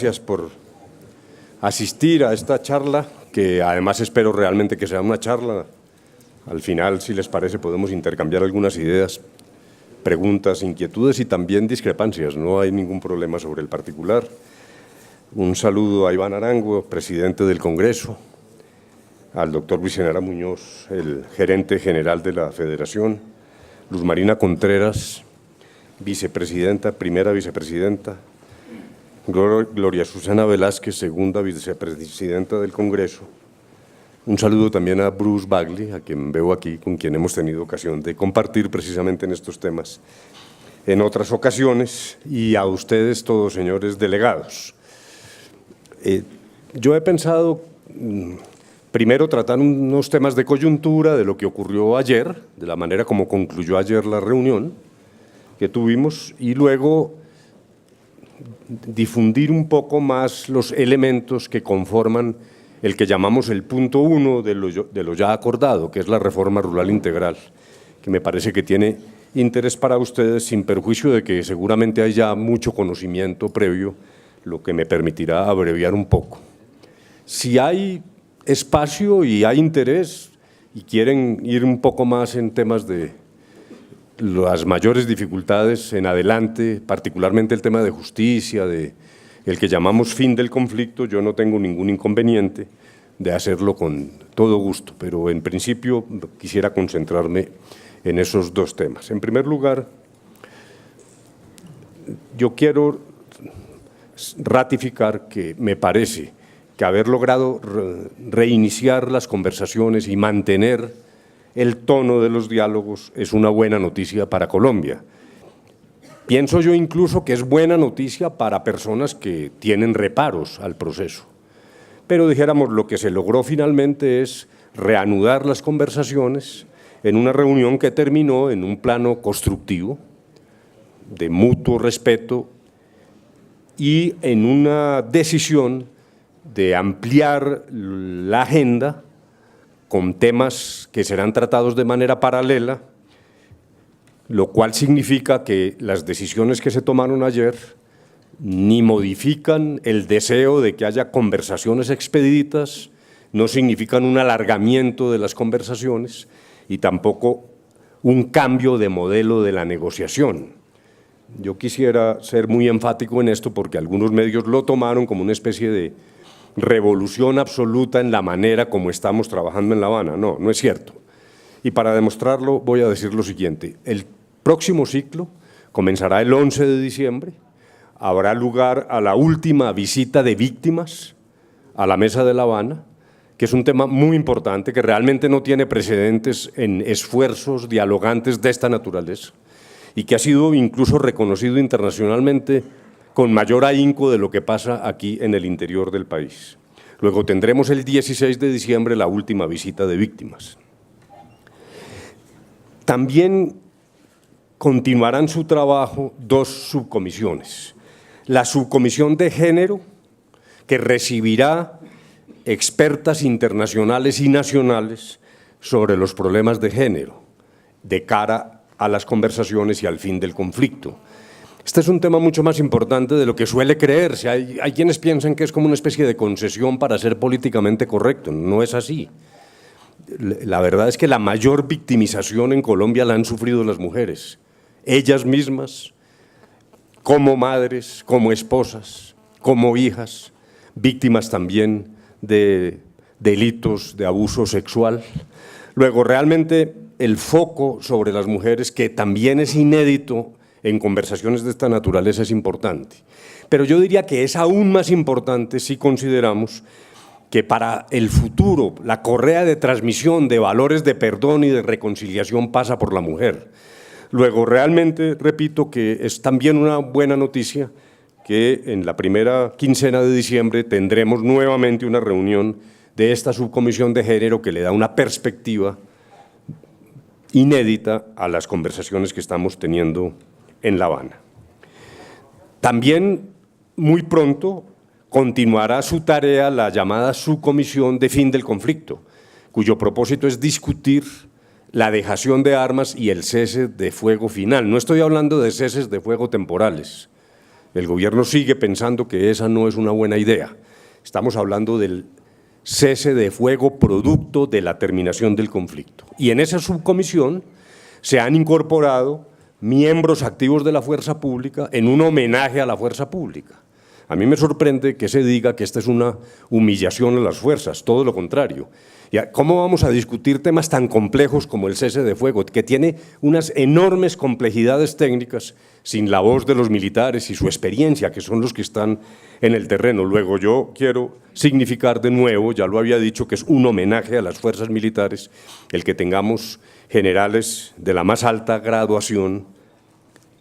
Gracias por asistir a esta charla, que además espero realmente que sea una charla. Al final, si les parece, podemos intercambiar algunas ideas, preguntas, inquietudes y también discrepancias. No hay ningún problema sobre el particular. Un saludo a Iván Arango, presidente del Congreso, al doctor Luis Genara Muñoz, el gerente general de la Federación, Luz Marina Contreras, vicepresidenta, primera vicepresidenta, Gloria Susana Velázquez, segunda vicepresidenta del Congreso. Un saludo también a Bruce Bagley, a quien veo aquí, con quien hemos tenido ocasión de compartir precisamente en estos temas en otras ocasiones, y a ustedes todos, señores delegados. Yo he pensado primero tratar unos temas de coyuntura de lo que ocurrió ayer, de la manera como concluyó ayer la reunión que tuvimos, y luego difundir un poco más los elementos que conforman el que llamamos el punto 1 de lo ya acordado, que es la reforma rural integral, que me parece que tiene interés para ustedes, sin perjuicio de que seguramente hay ya mucho conocimiento previo, lo que me permitirá abreviar un poco. Si hay espacio y hay interés y quieren ir un poco más en temas de las mayores dificultades en adelante, particularmente el tema de justicia, de el que llamamos fin del conflicto, yo no tengo ningún inconveniente de hacerlo con todo gusto, pero en principio quisiera concentrarme en esos dos temas. En primer lugar, yo quiero ratificar que me parece que haber logrado reiniciar las conversaciones y mantener el tono de los diálogos es una buena noticia para Colombia. Pienso yo incluso que es buena noticia para personas que tienen reparos al proceso. Pero dijéramos, lo que se logró finalmente es reanudar las conversaciones en una reunión que terminó en un plano constructivo, de mutuo respeto y en una decisión de ampliar la agenda con temas que serán tratados de manera paralela, lo cual significa que las decisiones que se tomaron ayer ni modifican el deseo de que haya conversaciones expeditas, no significan un alargamiento de las conversaciones y tampoco un cambio de modelo de la negociación. Yo quisiera ser muy enfático en esto porque algunos medios lo tomaron como una especie de revolución absoluta en la manera como estamos trabajando en La Habana. No, no es cierto. Y para demostrarlo voy a decir lo siguiente. El próximo ciclo comenzará el 11 de diciembre, habrá lugar a la última visita de víctimas a la Mesa de La Habana, que es un tema muy importante, que realmente no tiene precedentes en esfuerzos dialogantes de esta naturaleza y que ha sido incluso reconocido internacionalmente con mayor ahínco de lo que pasa aquí en el interior del país. Luego tendremos el 16 de diciembre la última visita de víctimas. También continuarán su trabajo dos subcomisiones. La subcomisión de género, que recibirá expertas internacionales y nacionales sobre los problemas de género de cara a las conversaciones y al fin del conflicto. Este es un tema mucho más importante de lo que suele creerse. Hay quienes piensan que es como una especie de concesión para ser políticamente correcto. No es así. La verdad es que la mayor victimización en Colombia la han sufrido las mujeres, ellas mismas, como madres, como esposas, como hijas, víctimas también de delitos de abuso sexual. Luego, realmente el foco sobre las mujeres, que también es inédito en conversaciones de esta naturaleza, es importante. Pero yo diría que es aún más importante si consideramos que para el futuro la correa de transmisión de valores de perdón y de reconciliación pasa por la mujer. Luego, realmente, repito, que es también una buena noticia que en la primera quincena de diciembre tendremos nuevamente una reunión de esta subcomisión de género que le da una perspectiva inédita a las conversaciones que estamos teniendo en La Habana. También muy pronto continuará su tarea la llamada subcomisión de fin del conflicto, cuyo propósito es discutir la dejación de armas y el cese de fuego final. No estoy hablando de ceses de fuego temporales, El gobierno sigue pensando que esa no es una buena idea. Estamos hablando del cese de fuego producto de la terminación del conflicto. Y en esa subcomisión se han incorporado miembros activos de la fuerza pública en un homenaje a la fuerza pública. A mí me sorprende que se diga que esta es una humillación a las fuerzas, todo lo contrario. ¿Cómo vamos a discutir temas tan complejos como el cese de fuego, que tiene unas enormes complejidades técnicas sin la voz de los militares y su experiencia, que son los que están en el terreno? Luego yo quiero significar de nuevo, ya lo había dicho, que es un homenaje a las fuerzas militares el que tengamos generales de la más alta graduación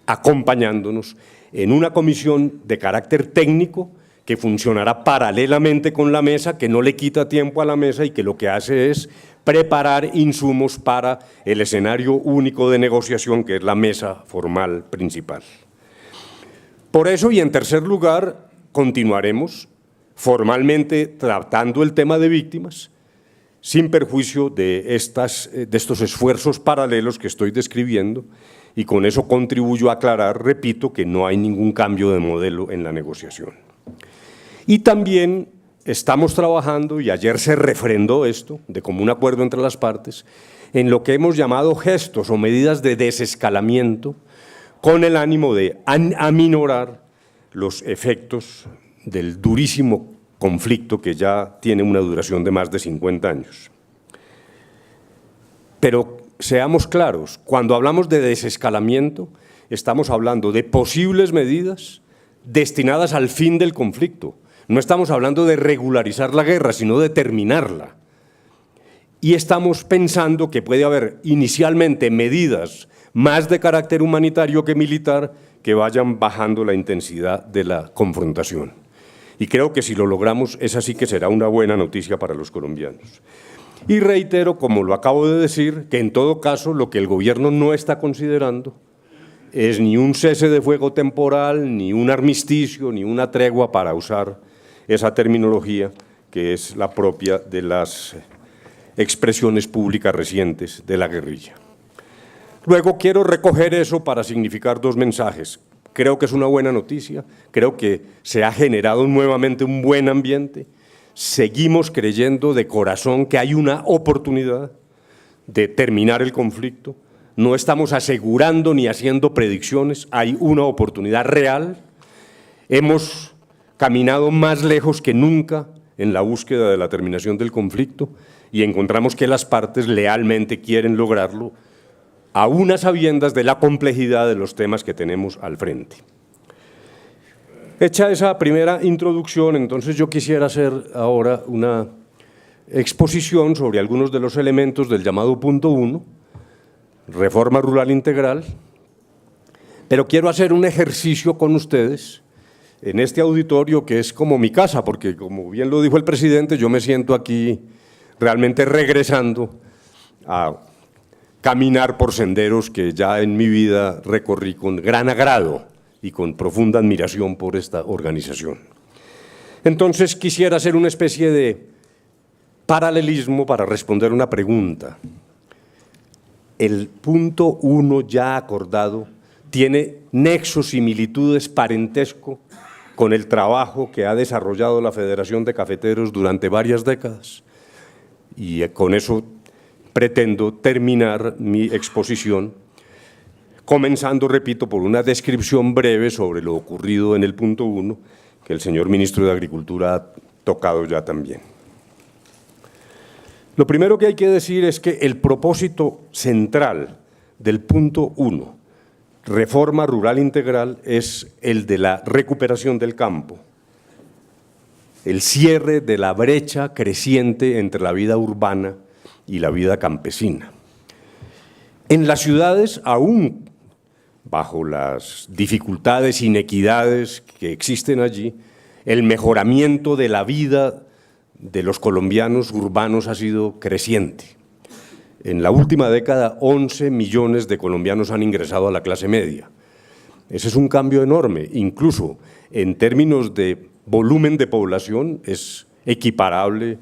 acompañándonos en una comisión de carácter técnico que funcionará paralelamente con la mesa, que no le quita tiempo a la mesa y que lo que hace es preparar insumos para el escenario único de negociación, que es la mesa formal principal. Por eso, y en tercer lugar, continuaremos formalmente tratando el tema de víctimas, sin perjuicio de estos esfuerzos paralelos que estoy describiendo, y con eso contribuyo a aclarar, repito, que no hay ningún cambio de modelo en la negociación. Y también estamos trabajando, y ayer se refrendó esto, de común acuerdo entre las partes, en lo que hemos llamado gestos o medidas de desescalamiento, con el ánimo de aminorar los efectos del durísimo conflicto que ya tiene una duración de más de 50 años. Pero seamos claros, cuando hablamos de desescalamiento, estamos hablando de posibles medidas destinadas al fin del conflicto. No estamos hablando de regularizar la guerra, sino de terminarla. Y estamos pensando que puede haber inicialmente medidas más de carácter humanitario que militar que vayan bajando la intensidad de la confrontación. Y creo que si lo logramos, esa sí que será una buena noticia para los colombianos. Y reitero, como lo acabo de decir, que en todo caso lo que el gobierno no está considerando es ni un cese de fuego temporal, ni un armisticio, ni una tregua, para usar esa terminología que es la propia de las expresiones públicas recientes de la guerrilla. Luego quiero recoger eso para significar dos mensajes. Creo que es una buena noticia, creo que se ha generado nuevamente un buen ambiente. Seguimos creyendo de corazón que hay una oportunidad de terminar el conflicto. No estamos asegurando ni haciendo predicciones, hay una oportunidad real. Hemos caminado más lejos que nunca en la búsqueda de la terminación del conflicto y encontramos que las partes lealmente quieren lograrlo, aún a sabiendas de la complejidad de los temas que tenemos al frente. Hecha esa primera introducción, entonces yo quisiera hacer ahora una exposición sobre algunos de los elementos del llamado punto 1, reforma rural integral, pero quiero hacer un ejercicio con ustedes en este auditorio que es como mi casa, porque como bien lo dijo el presidente, yo me siento aquí realmente regresando a caminar por senderos que ya en mi vida recorrí con gran agrado y con profunda admiración por esta organización. Entonces quisiera hacer una especie de paralelismo para responder una pregunta. El punto 1 ya acordado tiene nexos, similitudes, parentesco con el trabajo que ha desarrollado la Federación de Cafeteros durante varias décadas. Y con eso pretendo terminar mi exposición, comenzando, repito, por una descripción breve sobre lo ocurrido en el punto 1, que el señor ministro de Agricultura ha tocado ya también. Lo primero que hay que decir es que el propósito central del punto 1, reforma rural integral, es el de la recuperación del campo, el cierre de la brecha creciente entre la vida urbana y la vida campesina. En las ciudades, aún bajo las dificultades, inequidades que existen allí, el mejoramiento de la vida de los colombianos urbanos ha sido creciente. En la última década, 11 millones de colombianos han ingresado a la clase media. Ese es un cambio enorme, incluso en términos de volumen de población es equiparable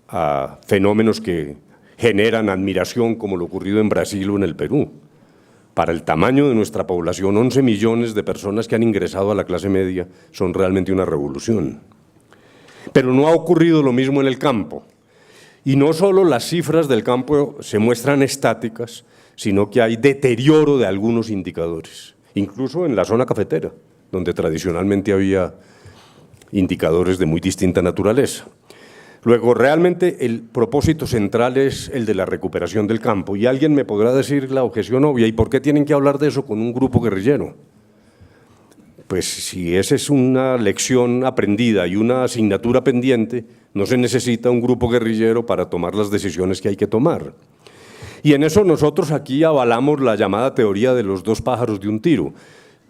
a fenómenos que generan admiración como lo ocurrido en Brasil o en el Perú. Para el tamaño de nuestra población, 11 millones de personas que han ingresado a la clase media son realmente una revolución. Pero no ha ocurrido lo mismo en el campo. Y no solo las cifras del campo se muestran estáticas, sino que hay deterioro de algunos indicadores, incluso en la zona cafetera, donde tradicionalmente había indicadores de muy distinta naturaleza. Luego, realmente el propósito central es el de la recuperación del campo. Y alguien me podrá decir la objeción obvia, ¿y por qué tienen que hablar de eso con un grupo guerrillero? Pues si esa es una lección aprendida y una asignatura pendiente, no se necesita un grupo guerrillero para tomar las decisiones que hay que tomar. Y en eso nosotros aquí avalamos la llamada teoría de los 2 pájaros de un tiro.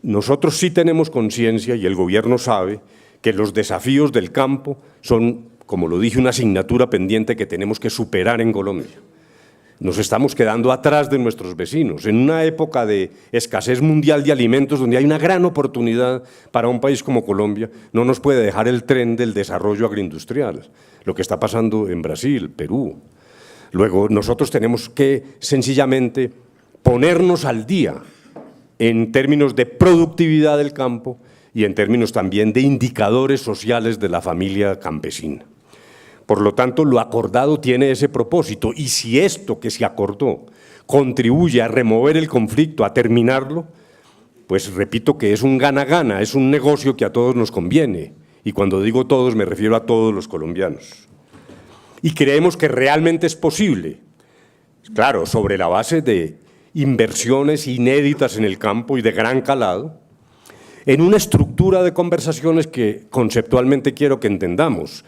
Nosotros sí tenemos conciencia, y el gobierno sabe, que los desafíos del campo son, como lo dije, una asignatura pendiente que tenemos que superar en Colombia. Nos estamos quedando atrás de nuestros vecinos, en una época de escasez mundial de alimentos, donde hay una gran oportunidad para un país como Colombia. No nos puede dejar el tren del desarrollo agroindustrial, lo que está pasando en Brasil, Perú. Luego, nosotros tenemos que sencillamente ponernos al día en términos de productividad del campo y en términos también de indicadores sociales de la familia campesina. Por lo tanto, lo acordado tiene ese propósito, y si esto que se acordó contribuye a remover el conflicto, a terminarlo, pues repito que es un gana-gana, es un negocio que a todos nos conviene, y cuando digo todos me refiero a todos los colombianos. Y creemos que realmente es posible, claro, sobre la base de inversiones inéditas en el campo y de gran calado, en una estructura de conversaciones que conceptualmente quiero que entendamos.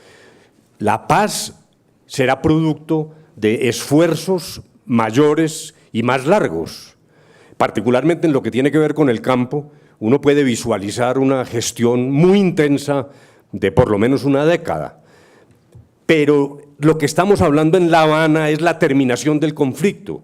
La paz será producto de esfuerzos mayores y más largos. Particularmente en lo que tiene que ver con el campo, uno puede visualizar una gestión muy intensa de por lo menos una década. Pero lo que estamos hablando en La Habana es la terminación del conflicto,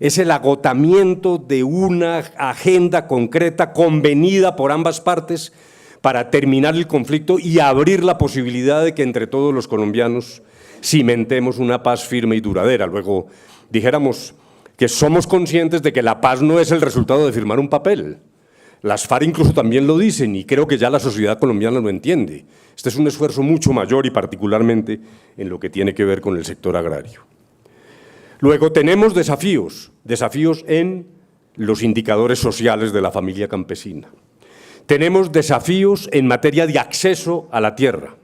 es el agotamiento de una agenda concreta convenida por ambas partes para terminar el conflicto y abrir la posibilidad de que entre todos los colombianos cimentemos una paz firme y duradera. Luego, dijéramos que somos conscientes de que la paz no es el resultado de firmar un papel. Las FARC incluso también lo dicen, y creo que ya la sociedad colombiana lo entiende. Este es un esfuerzo mucho mayor, y particularmente en lo que tiene que ver con el sector agrario. Luego tenemos desafíos en los indicadores sociales de la familia campesina. Tenemos desafíos en materia de acceso a la tierra,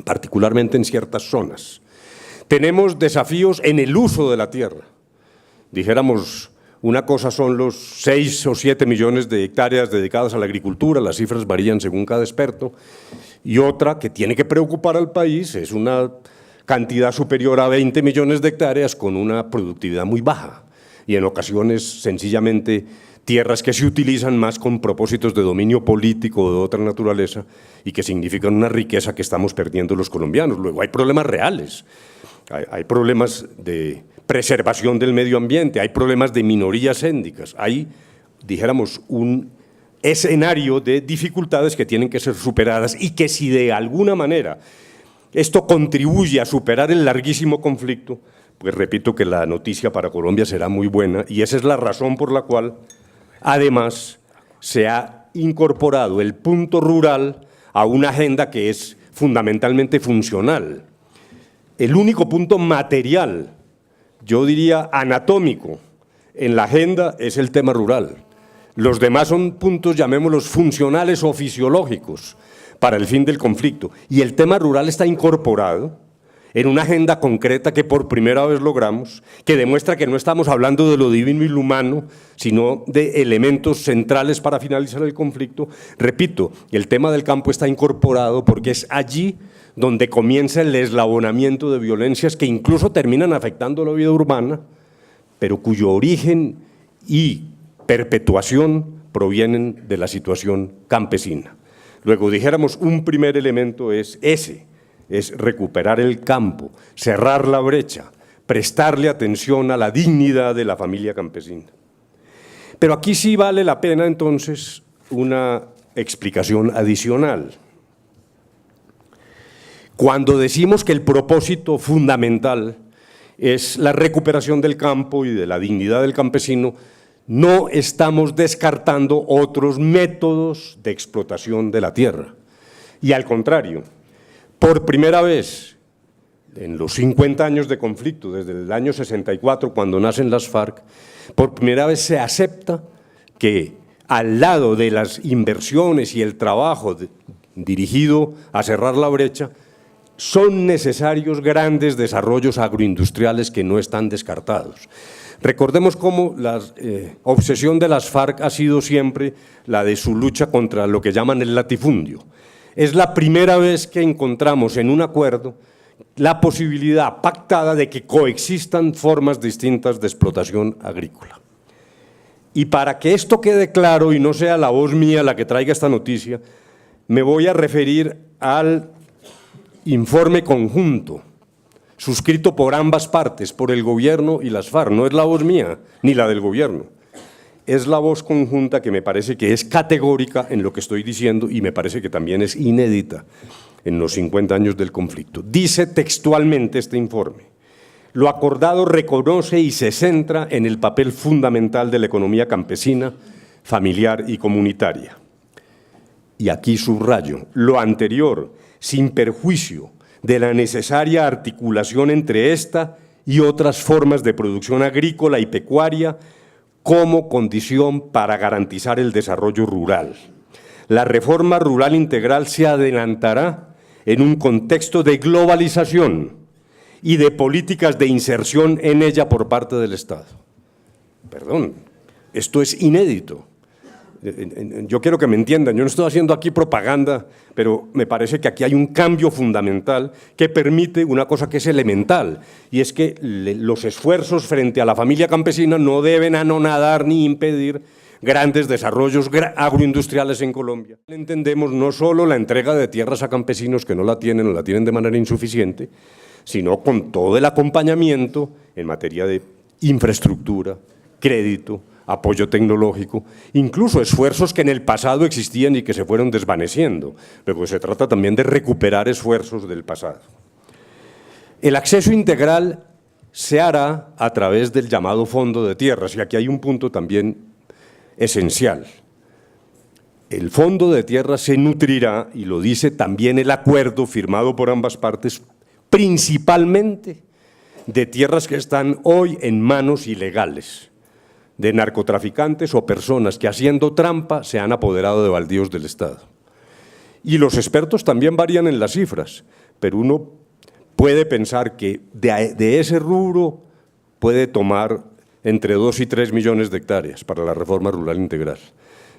particularmente en ciertas zonas. Tenemos desafíos en el uso de la tierra. Dijéramos, una cosa son los 6 o 7 millones de hectáreas dedicadas a la agricultura, las cifras varían según cada experto, y otra que tiene que preocupar al país es una cantidad superior a 20 millones de hectáreas con una productividad muy baja, y en ocasiones sencillamente tierras que se utilizan más con propósitos de dominio político o de otra naturaleza y que significan una riqueza que estamos perdiendo los colombianos. Luego hay problemas reales, hay problemas de preservación del medio ambiente, hay problemas de minorías étnicas, hay, dijéramos, un escenario de dificultades que tienen que ser superadas y que si de alguna manera esto contribuye a superar el larguísimo conflicto, pues repito que la noticia para Colombia será muy buena, y esa es la razón por la cual además se ha incorporado el punto rural a una agenda que es fundamentalmente funcional. El único punto material, yo diría anatómico, en la agenda es el tema rural. Los demás son puntos, llamémoslos funcionales o fisiológicos, para el fin del conflicto. Y el tema rural está incorporado en una agenda concreta que por primera vez logramos, que demuestra que no estamos hablando de lo divino y lo humano, sino de elementos centrales para finalizar el conflicto. Repito, el tema del campo está incorporado porque es allí donde comienza el eslabonamiento de violencias que incluso terminan afectando la vida urbana, pero cuyo origen y perpetuación provienen de la situación campesina. Luego, dijéramos, un primer elemento es ese, es recuperar el campo, cerrar la brecha, prestarle atención a la dignidad de la familia campesina. Pero aquí sí vale la pena entonces una explicación adicional. Cuando decimos que el propósito fundamental es la recuperación del campo y de la dignidad del campesino, no estamos descartando otros métodos de explotación de la tierra. Y al contrario, por primera vez en los 50 años de conflicto, desde el año 64, cuando nacen las FARC, por primera vez se acepta que al lado de las inversiones y el trabajo dirigido a cerrar la brecha, son necesarios grandes desarrollos agroindustriales que no están descartados. Recordemos cómo la obsesión de las FARC ha sido siempre la de su lucha contra lo que llaman el latifundio. Es la primera vez que encontramos en un acuerdo la posibilidad pactada de que coexistan formas distintas de explotación agrícola. Y para que esto quede claro y no sea la voz mía la que traiga esta noticia, me voy a referir al informe conjunto suscrito por ambas partes, por el gobierno y las FARC. No es la voz mía ni la del gobierno, es la voz conjunta que me parece que es categórica en lo que estoy diciendo y me parece que también es inédita en los 50 años del conflicto. Dice textualmente este informe: lo acordado reconoce y se centra en el papel fundamental de la economía campesina, familiar y comunitaria. Y aquí subrayo, lo anterior, sin perjuicio de la necesaria articulación entre esta y otras formas de producción agrícola y pecuaria como condición para garantizar el desarrollo rural. La reforma rural integral se adelantará en un contexto de globalización y de políticas de inserción en ella por parte del Estado. Perdón, esto es inédito. Yo quiero que me entiendan, yo no estoy haciendo aquí propaganda, pero me parece que aquí hay un cambio fundamental que permite una cosa que es elemental, y es que los esfuerzos frente a la familia campesina no deben anonadar ni impedir grandes desarrollos agroindustriales en Colombia. Entendemos no solo la entrega de tierras a campesinos que no la tienen o la tienen de manera insuficiente, sino con todo el acompañamiento en materia de infraestructura, crédito, apoyo tecnológico, incluso esfuerzos que en el pasado existían y que se fueron desvaneciendo. Luego se trata también de recuperar esfuerzos del pasado. El acceso integral se hará a través del llamado Fondo de Tierras, y aquí hay un punto también esencial. El Fondo de Tierras se nutrirá, y lo dice también el acuerdo firmado por ambas partes, principalmente de tierras que están hoy en manos ilegales, de narcotraficantes o personas que haciendo trampa se han apoderado de baldíos del Estado. Y los expertos también varían en las cifras, pero uno puede pensar que de ese rubro puede tomar entre 2 y 3 millones de hectáreas para la reforma rural integral.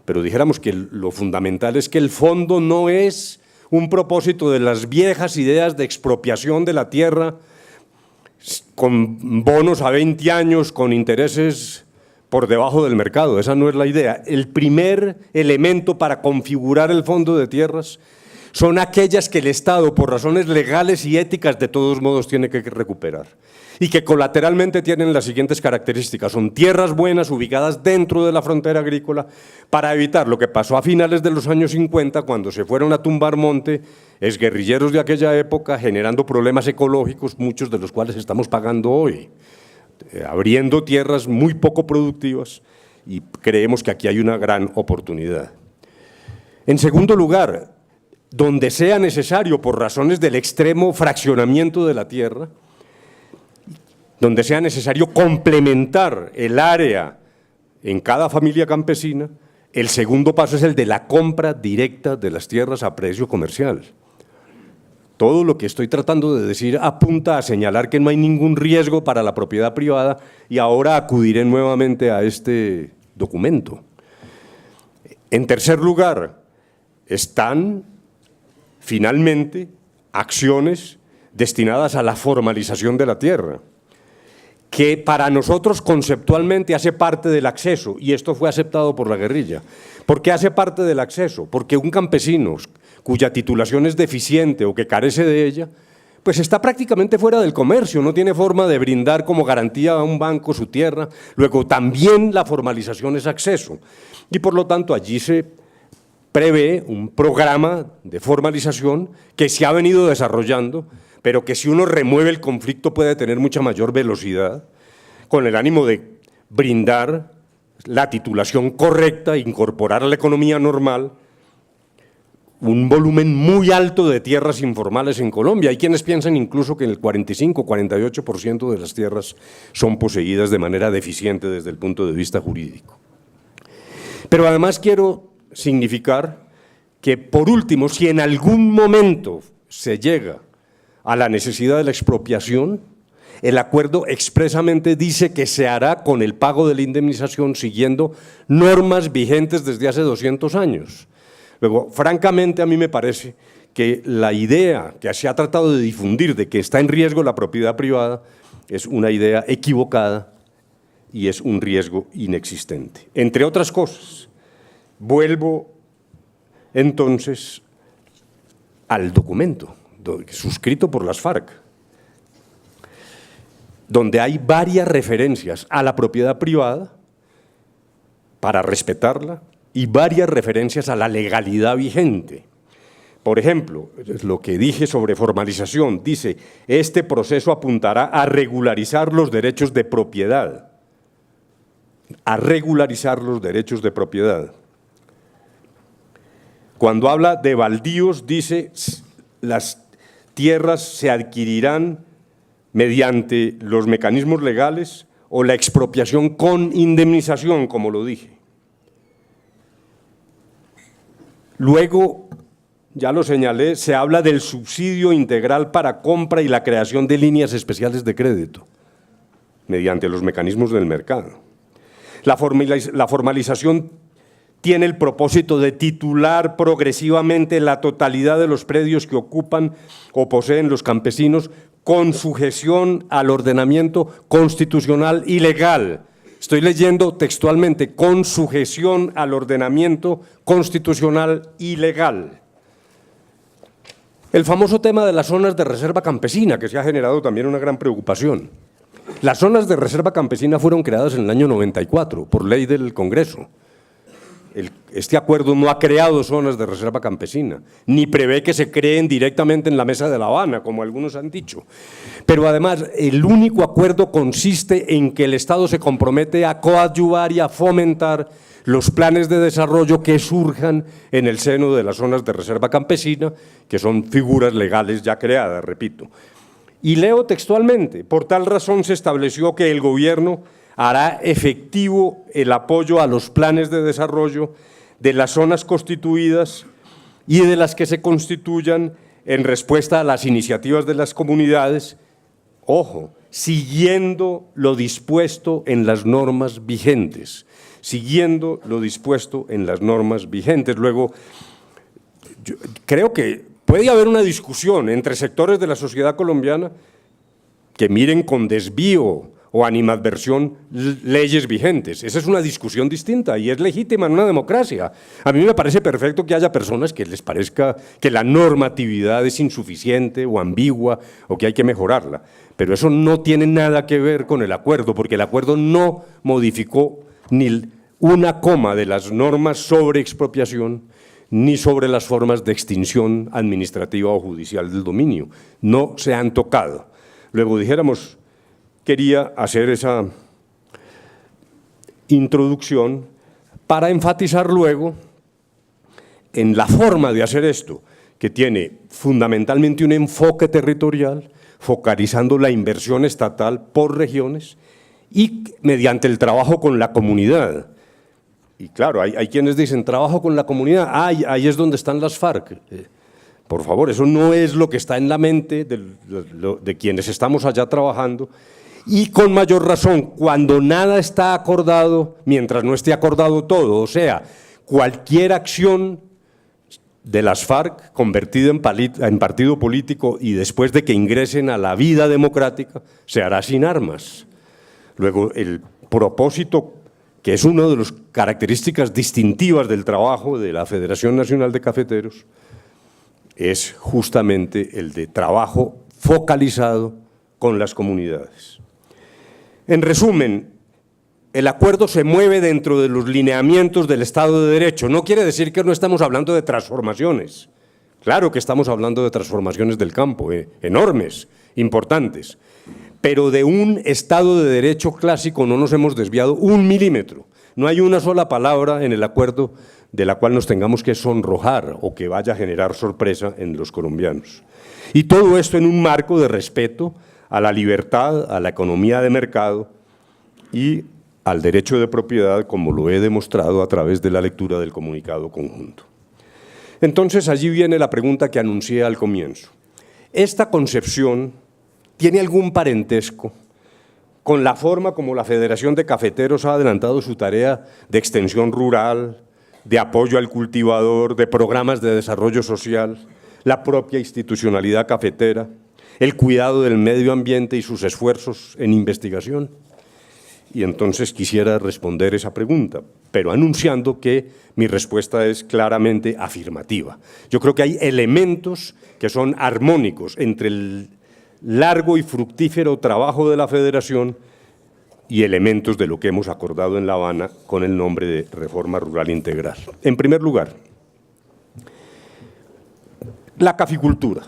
Pero dijéramos que lo fundamental es que el fondo no es un propósito de las viejas ideas de expropiación de la tierra con bonos a 20 años, con intereses por debajo del mercado. Esa no es la idea. El primer elemento para configurar el Fondo de Tierras son aquellas que el Estado, por razones legales y éticas, de todos modos tiene que recuperar, y que colateralmente tienen las siguientes características: son tierras buenas ubicadas dentro de la frontera agrícola, para evitar lo que pasó a finales de los años 50, cuando se fueron a tumbar monte exguerrilleros de aquella época, generando problemas ecológicos, muchos de los cuales estamos pagando hoy, abriendo tierras muy poco productivas, y creemos que aquí hay una gran oportunidad. En segundo lugar, donde sea necesario por razones del extremo fraccionamiento de la tierra, donde sea necesario complementar el área en cada familia campesina, el segundo paso es el de la compra directa de las tierras a precio comercial. Todo lo que estoy tratando de decir apunta a señalar que no hay ningún riesgo para la propiedad privada, y ahora acudiré nuevamente a este documento. En tercer lugar, están finalmente acciones destinadas a la formalización de la tierra, que para nosotros conceptualmente hace parte del acceso, y esto fue aceptado por la guerrilla. ¿Por qué hace parte del acceso? Porque un campesino cuya titulación es deficiente o que carece de ella, pues está prácticamente fuera del comercio, no tiene forma de brindar como garantía a un banco su tierra. Luego también la formalización es acceso, y por lo tanto allí se prevé un programa de formalización que se ha venido desarrollando, pero que si uno remueve el conflicto puede tener mucha mayor velocidad, con el ánimo de brindar la titulación correcta, incorporar a la economía normal un volumen muy alto de tierras informales en Colombia. Hay quienes piensan incluso que el 45-48% de las tierras son poseídas de manera deficiente desde el punto de vista jurídico. Pero además quiero significar que, por último, si en algún momento se llega a la necesidad de la expropiación, el acuerdo expresamente dice que se hará con el pago de la indemnización siguiendo normas vigentes desde hace 200 años. Luego, francamente, a mí me parece que la idea que se ha tratado de difundir de que está en riesgo la propiedad privada es una idea equivocada y es un riesgo inexistente. Entre otras cosas, vuelvo entonces al documento suscrito por las FARC, donde hay varias referencias a la propiedad privada para respetarla y varias referencias a la legalidad vigente. Por ejemplo, lo que dije sobre formalización, dice, este proceso apuntará a regularizar los derechos de propiedad, a regularizar los derechos de propiedad. Cuando habla de baldíos, dice, las tierras se adquirirán mediante los mecanismos legales o la expropiación con indemnización, como lo dije. Luego, ya lo señalé, se habla del subsidio integral para compra y la creación de líneas especiales de crédito mediante los mecanismos del mercado. La formalización tiene el propósito de titular progresivamente la totalidad de los predios que ocupan o poseen los campesinos con sujeción al ordenamiento constitucional y legal. Estoy leyendo textualmente, con sujeción al ordenamiento constitucional y legal. El famoso tema de las zonas de reserva campesina, que se ha generado también una gran preocupación. Las zonas de reserva campesina fueron creadas en el año 94 por ley del Congreso. Este acuerdo no ha creado zonas de reserva campesina, ni prevé que se creen directamente en la Mesa de La Habana, como algunos han dicho. Pero además, el único acuerdo consiste en que el Estado se compromete a coadyuvar y a fomentar los planes de desarrollo que surjan en el seno de las zonas de reserva campesina, que son figuras legales ya creadas, repito. Y leo textualmente, por tal razón se estableció que el gobierno hará efectivo el apoyo a los planes de desarrollo de las zonas constituidas y de las que se constituyan en respuesta a las iniciativas de las comunidades, ojo, siguiendo lo dispuesto en las normas vigentes, siguiendo lo dispuesto en las normas vigentes. Luego, yo creo que puede haber una discusión entre sectores de la sociedad colombiana que miren con desvío o animadversión leyes vigentes. Esa es una discusión distinta y es legítima en una democracia. A mí me parece perfecto que haya personas que les parezca que la normatividad es insuficiente o ambigua o que hay que mejorarla, pero eso no tiene nada que ver con el acuerdo, porque el acuerdo no modificó ni una coma de las normas sobre expropiación ni sobre las formas de extinción administrativa o judicial del dominio. No se han tocado. Luego dijéramos, quería hacer esa introducción para enfatizar luego en la forma de hacer esto, que tiene fundamentalmente un enfoque territorial, focalizando la inversión estatal por regiones y mediante el trabajo con la comunidad. Y claro, hay quienes dicen, trabajo con la comunidad, ahí es donde están las FARC. Por favor, eso no es lo que está en la mente de quienes estamos allá trabajando. Y con mayor razón, cuando nada está acordado, mientras no esté acordado todo, o sea, cualquier acción de las FARC convertida en partido político y después de que ingresen a la vida democrática, se hará sin armas. Luego, el propósito, que es una de las características distintivas del trabajo de la Federación Nacional de Cafeteros, es justamente el de trabajo focalizado con las comunidades. En resumen, el acuerdo se mueve dentro de los lineamientos del Estado de Derecho. No quiere decir que no estamos hablando de transformaciones. Claro que estamos hablando de transformaciones del campo, enormes, importantes. Pero de un Estado de Derecho clásico no nos hemos desviado un milímetro. No hay una sola palabra en el acuerdo de la cual nos tengamos que sonrojar o que vaya a generar sorpresa en los colombianos. Y todo esto en un marco de respeto a la libertad, a la economía de mercado y al derecho de propiedad, como lo he demostrado a través de la lectura del comunicado conjunto. Entonces, allí viene la pregunta que anuncié al comienzo. ¿Esta concepción tiene algún parentesco con la forma como la Federación de Cafeteros ha adelantado su tarea de extensión rural, de apoyo al cultivador, de programas de desarrollo social, la propia institucionalidad cafetera, el cuidado del medio ambiente y sus esfuerzos en investigación? Y entonces quisiera responder esa pregunta, pero anunciando que mi respuesta es claramente afirmativa. Yo creo que hay elementos que son armónicos entre el largo y fructífero trabajo de la Federación y elementos de lo que hemos acordado en La Habana con el nombre de Reforma Rural Integral. En primer lugar, la caficultura.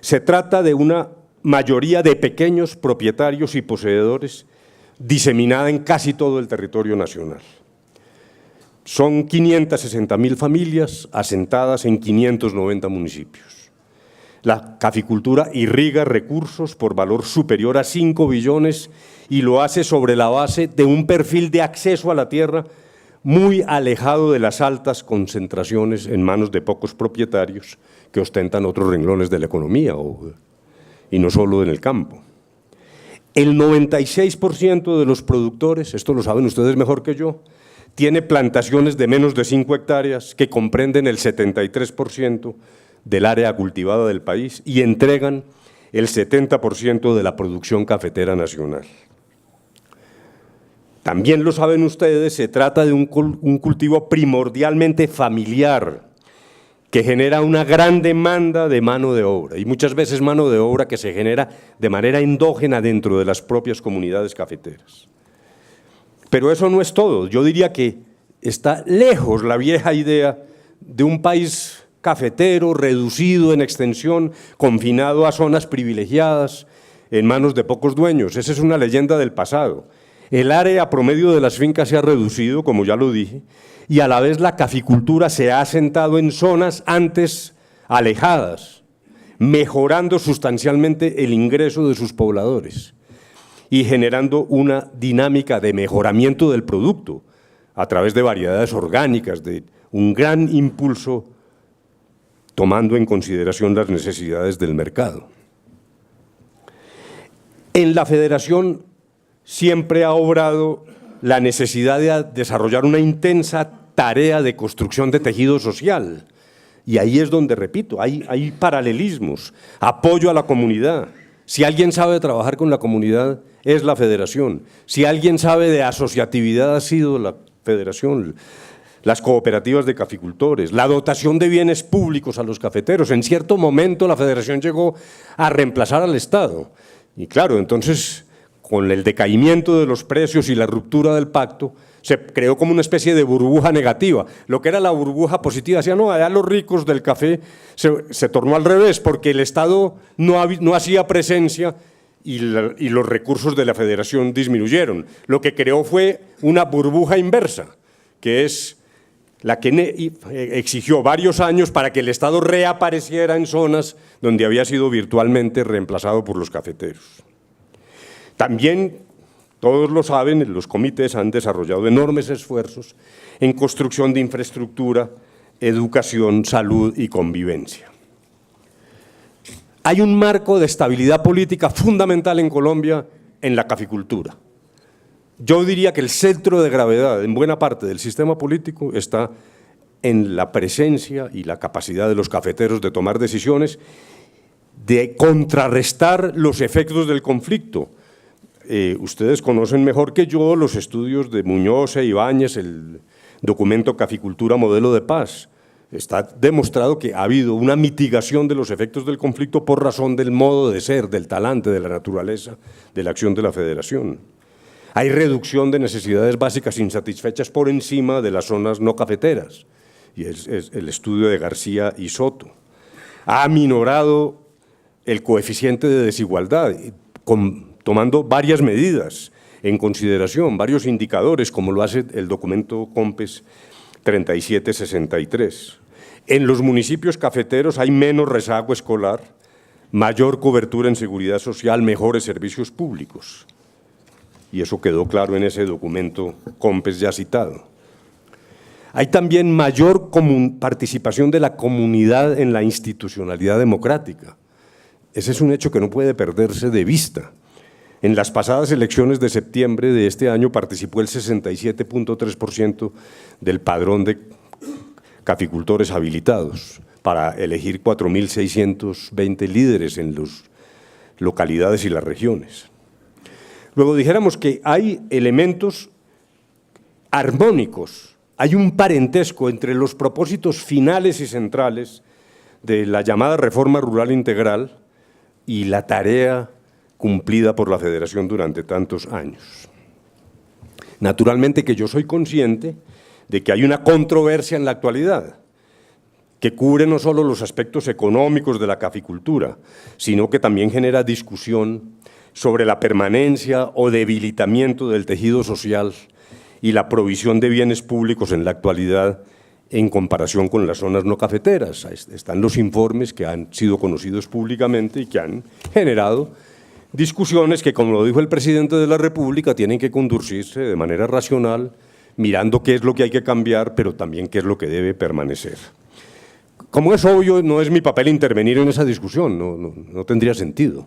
Se trata de una mayoría de pequeños propietarios y poseedores diseminada en casi todo el territorio nacional. Son 560.000 familias asentadas en 590 municipios. La caficultura irriga recursos por valor superior a 5 billones y lo hace sobre la base de un perfil de acceso a la tierra muy alejado de las altas concentraciones en manos de pocos propietarios que ostentan otros renglones de la economía y no solo en el campo. El 96% de los productores, esto lo saben ustedes mejor que yo, tiene plantaciones de menos de 5 hectáreas que comprenden el 73% del área cultivada del país y entregan el 70% de la producción cafetera nacional. También lo saben ustedes, se trata de un cultivo primordialmente familiar que genera una gran demanda de mano de obra y muchas veces mano de obra que se genera de manera endógena dentro de las propias comunidades cafeteras. Pero eso no es todo. Yo diría que está lejos la vieja idea de un país cafetero, reducido en extensión, confinado a zonas privilegiadas, en manos de pocos dueños. Esa es una leyenda del pasado. El área promedio de las fincas se ha reducido, como ya lo dije, y a la vez la caficultura se ha asentado en zonas antes alejadas, mejorando sustancialmente el ingreso de sus pobladores y generando una dinámica de mejoramiento del producto a través de variedades orgánicas, de un gran impulso tomando en consideración las necesidades del mercado. En la Federación siempre ha obrado la necesidad de desarrollar una intensa tarea de construcción de tejido social. Y ahí es donde, repito, hay paralelismos, apoyo a la comunidad. Si alguien sabe trabajar con la comunidad, es la Federación. Si alguien sabe de asociatividad, ha sido la Federación. Las cooperativas de caficultores, la dotación de bienes públicos a los cafeteros. En cierto momento la Federación llegó a reemplazar al Estado. Y claro, entonces, con el decaimiento de los precios y la ruptura del pacto, se creó como una especie de burbuja negativa. Lo que era la burbuja positiva, decía, no, allá los ricos del café, se tornó al revés, porque el Estado no hacía presencia y los recursos de la Federación disminuyeron. Lo que creó fue una burbuja inversa, que es la que exigió varios años para que el Estado reapareciera en zonas donde había sido virtualmente reemplazado por los cafeteros. También, todos lo saben, los comités han desarrollado enormes esfuerzos en construcción de infraestructura, educación, salud y convivencia. Hay un marco de estabilidad política fundamental en Colombia en la caficultura. Yo diría que el centro de gravedad en buena parte del sistema político está en la presencia y la capacidad de los cafeteros de tomar decisiones, de contrarrestar los efectos del conflicto. Ustedes conocen mejor que yo los estudios de Muñoz e Ibáñez, el documento Caficultura Modelo de Paz. Está demostrado que ha habido una mitigación de los efectos del conflicto por razón del modo de ser, del talante, de la naturaleza, de la acción de la Federación. Hay reducción de necesidades básicas insatisfechas por encima de las zonas no cafeteras, y es el estudio de García y Soto. Ha aminorado el coeficiente de desigualdad, tomando varias medidas. en consideración varios indicadores, como lo hace el documento COMPES 3763. En los municipios cafeteros hay menos rezago escolar, mayor cobertura en seguridad social, mejores servicios públicos. Y eso quedó claro en ese documento COMPES ya citado. Hay también mayor participación de la comunidad en la institucionalidad democrática. Ese es un hecho que no puede perderse de vista. En las pasadas elecciones de septiembre de este año participó el 67.3% del padrón de caficultores habilitados para elegir 4.620 líderes en las localidades y las regiones. Luego dijéramos que hay elementos armónicos, hay un parentesco entre los propósitos finales y centrales de la llamada reforma rural integral y la tarea cumplida por la Federación durante tantos años. Naturalmente que yo soy consciente de que hay una controversia en la actualidad, que cubre no solo los aspectos económicos de la caficultura, sino que también genera discusión sobre la permanencia o debilitamiento del tejido social y la provisión de bienes públicos en la actualidad en comparación con las zonas no cafeteras. Están los informes que han sido conocidos públicamente y que han generado discusiones que, como lo dijo el presidente de la República, tienen que conducirse de manera racional, mirando qué es lo que hay que cambiar, pero también qué es lo que debe permanecer. Como es obvio, no es mi papel intervenir en esa discusión, no tendría sentido.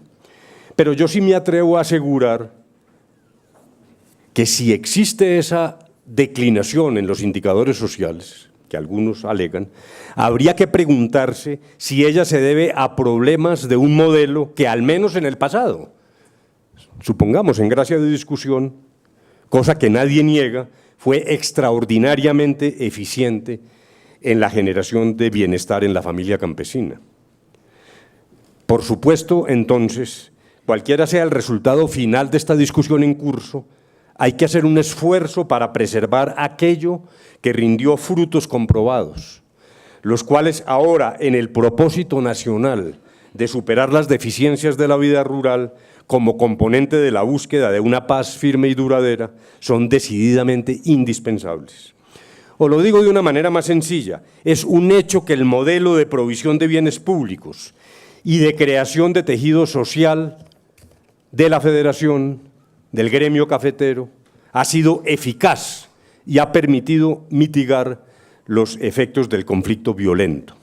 Pero yo sí me atrevo a asegurar que si existe esa declinación en los indicadores sociales, que algunos alegan, habría que preguntarse si ella se debe a problemas de un modelo que, al menos en el pasado, supongamos en gracia de discusión, cosa que nadie niega, fue extraordinariamente eficiente en la generación de bienestar en la familia campesina. Por supuesto, entonces, cualquiera sea el resultado final de esta discusión en curso, hay que hacer un esfuerzo para preservar aquello que rindió frutos comprobados, los cuales ahora, en el propósito nacional de superar las deficiencias de la vida rural como componente de la búsqueda de una paz firme y duradera, son decididamente indispensables. O lo digo de una manera más sencilla, es un hecho que el modelo de provisión de bienes públicos y de creación de tejido social de la Federación, del gremio cafetero, ha sido eficaz y ha permitido mitigar los efectos del conflicto violento.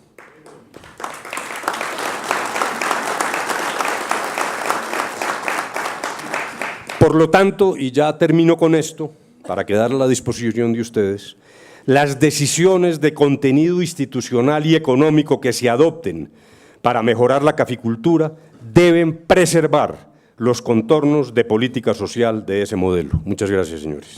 Por lo tanto, y ya termino con esto, para quedar a la disposición de ustedes, las decisiones de contenido institucional y económico que se adopten para mejorar la caficultura deben preservar los contornos de política social de ese modelo. Muchas gracias, señores.